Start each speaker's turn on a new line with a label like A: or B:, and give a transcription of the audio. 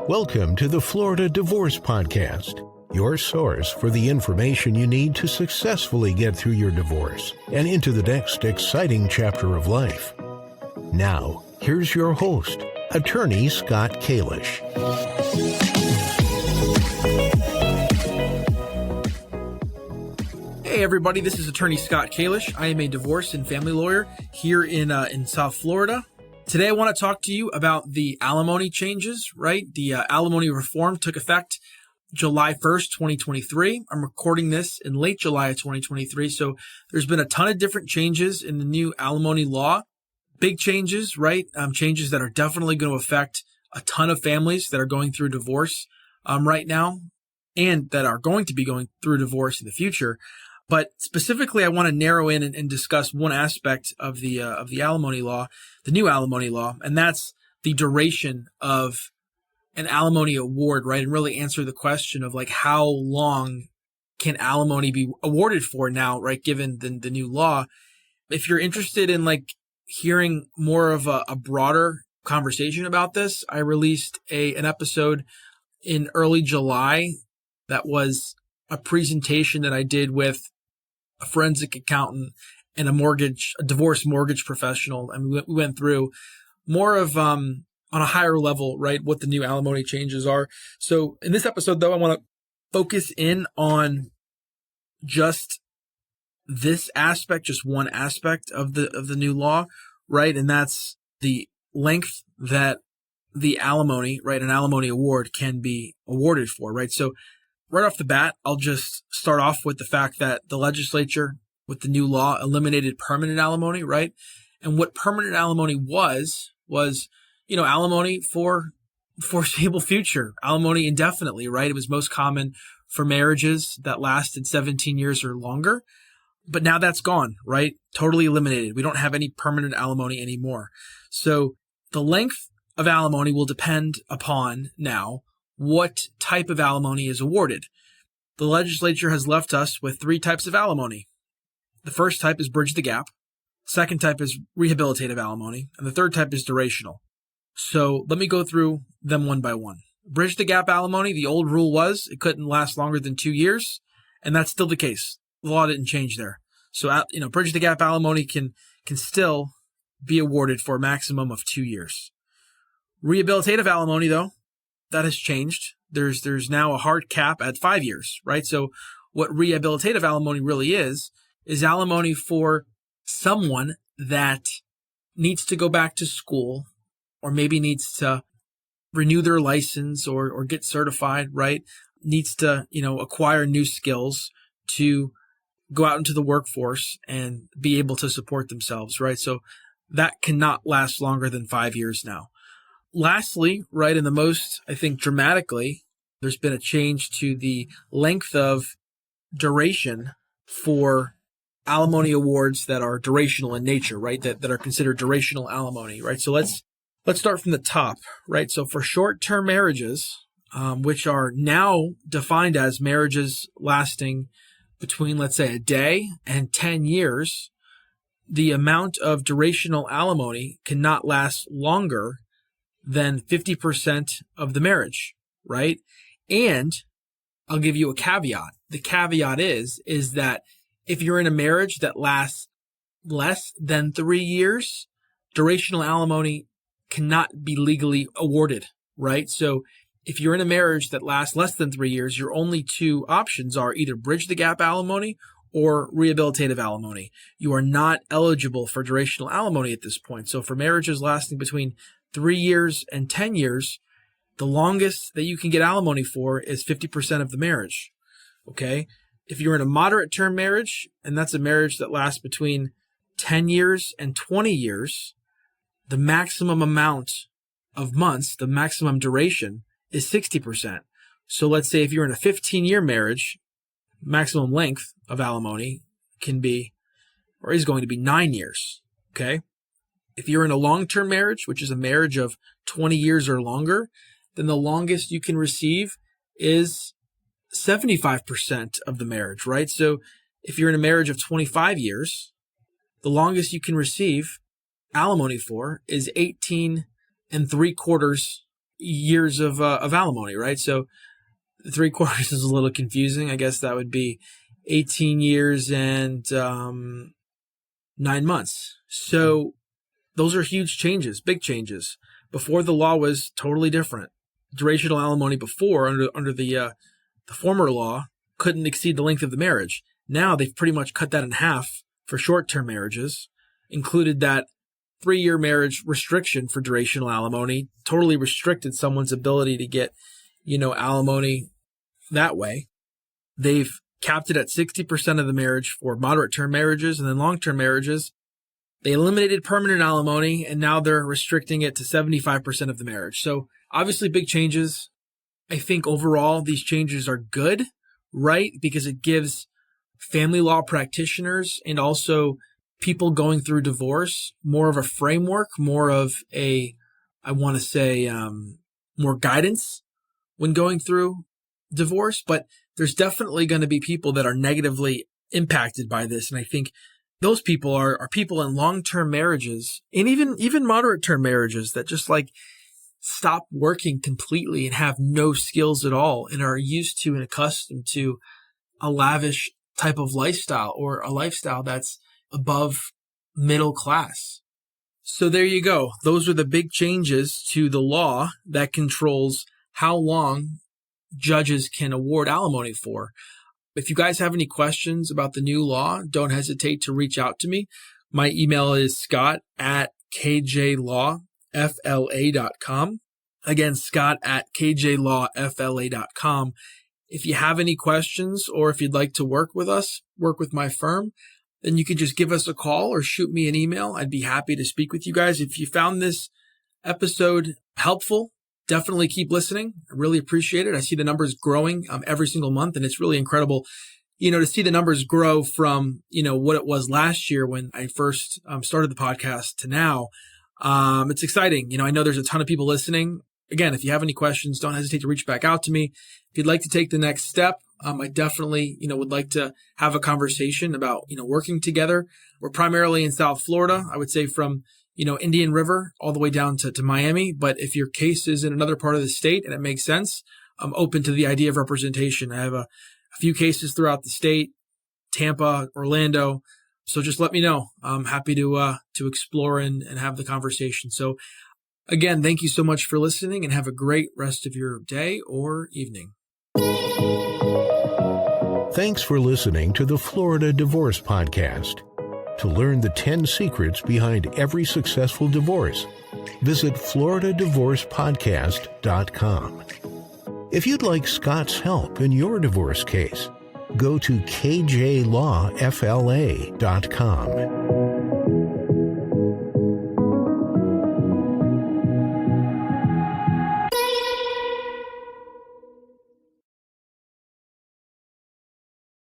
A: Welcome to the Florida Divorce Podcast, your source for the information you need to successfully get through your divorce and into the next exciting chapter of life. Now, here's your host, Attorney Scott Kalish.
B: Hey everybody, this is Attorney Scott Kalish. I am a divorce and family lawyer here in South Florida. Today I want to talk to you about the alimony changes, right? The alimony reform took effect July 1st, 2023. I'm recording this in late July of 2023, so there's been a ton of different changes in the new alimony law. Big changes, right? Changes that are definitely going to affect a ton of families that are going through divorce right now and that are going to be going through divorce in the future. But specifically, I want to narrow in and discuss one aspect of the alimony law, the new alimony law, and that's the duration of an alimony award, right? And really answer the question of like how long can alimony be awarded for now, right? Given the new law. If you're interested in like hearing more of a broader conversation about this, I released an episode in early July that was a presentation that I did with a forensic accountant and a divorce mortgage professional. And we went through more of, on a higher level, right, what the new alimony changes are. So in this episode, though, I want to focus in on just this aspect, just one aspect of the new law, right? And that's the length that the alimony, right, an alimony award can be awarded for, right? So right off the bat, I'll just start off with the fact that the legislature, with the new law, eliminated permanent alimony, right? And what permanent alimony was, alimony for foreseeable future, alimony indefinitely, right? It was most common for marriages that lasted 17 years or longer. But now that's gone, right? Totally eliminated. We don't have any permanent alimony anymore. So the length of alimony will depend upon now what type of alimony is awarded. The legislature has left us with three types of alimony. The first type is bridge the gap. Second type is rehabilitative alimony. And the third type is durational. So let me go through them one by one. Bridge the gap alimony, the old rule was it couldn't last longer than 2 years. And that's still the case. The law didn't change there. So, bridge the gap alimony can still be awarded for a maximum of 2 years. Rehabilitative alimony, though, that has changed. There's now a hard cap at 5 years, right? So what rehabilitative alimony really is alimony for someone that needs to go back to school or maybe needs to renew their license or get certified, right? Needs to, acquire new skills to go out into the workforce and be able to support themselves, right? So that cannot last longer than 5 years now. Lastly, right, and the most, I think, dramatically, there's been a change to the length of duration for alimony awards that are durational in nature, right, that are considered durational alimony, right? So let's start from the top, right? So for short-term marriages, which are now defined as marriages lasting between, let's say, a day and 10 years, the amount of durational alimony cannot last longer than 50% of the marriage, right? And I'll give you a caveat. The caveat is that if you're in a marriage that lasts less than 3 years, durational alimony cannot be legally awarded, right? So if you're in a marriage that lasts less than 3 years, your only two options are either bridge the gap alimony or rehabilitative alimony. You are not eligible for durational alimony at this point. So for marriages lasting between 3 years and 10 years, the longest that you can get alimony for is 50% of the marriage. Okay? If you're in a moderate term marriage, and that's a marriage that lasts between 10 years and 20 years, the maximum amount of months, the maximum duration is 60%. So let's say if you're in a 15-year marriage, maximum length of alimony can be, or is going to be 9 years. Okay? If you're in a long-term marriage, which is a marriage of 20 years or longer, then the longest you can receive is 75% of the marriage, right? So if you're in a marriage of 25 years, the longest you can receive alimony for is 18 3/4 years of alimony, right? So 3/4 is a little confusing. I guess that would be 18 years and 9 months. So those are huge changes, big changes. Before, the law was totally different. Durational alimony before, under the former law, couldn't exceed the length of the marriage. Now they've pretty much cut that in half for short-term marriages, included that 3-year marriage restriction for durational alimony, totally restricted someone's ability to get, alimony that way. They've capped it at 60% of the marriage for moderate-term marriages, and then long-term marriages, they eliminated permanent alimony, and now they're restricting it to 75% of the marriage. So obviously big changes. I think overall these changes are good, right? Because it gives family law practitioners and also people going through divorce more of a framework, more of more guidance when going through divorce. But there's definitely going to be people that are negatively impacted by this. And I think those people are people in long-term marriages and even moderate-term marriages that just stop working completely and have no skills at all and are used to and accustomed to a lavish type of lifestyle or a lifestyle that's above middle class. So there you go. Those are the big changes to the law that controls how long judges can award alimony for. If you guys have any questions about the new law, don't hesitate to reach out to me. My email is scott@kjlawfla.com. Again, scott@kjlawfla.com. If you have any questions or if you'd like to work with my firm, then you can just give us a call or shoot me an email. I'd be happy to speak with you guys. If you found this episode helpful, definitely keep listening. I really appreciate it. I see the numbers growing every single month, and it's really incredible, to see the numbers grow from, what it was last year when I first started the podcast to now. It's exciting. I know there's a ton of people listening. Again, if you have any questions, don't hesitate to reach back out to me. If you'd like to take the next step, I definitely, would like to have a conversation about, working together. We're primarily in South Florida. I would say from, Indian River all the way down to Miami. But if your case is in another part of the state and it makes sense, I'm open to the idea of representation. I have a few cases throughout the state, Tampa, Orlando. So just let me know. I'm happy to explore and have the conversation. So again, thank you so much for listening and have a great rest of your day or evening.
A: Thanks for listening to the Florida Divorce Podcast. To learn the 10 secrets behind every successful divorce, visit floridadivorcepodcast.com. If you'd like Scott's help in your divorce case, go to kjlawfla.com.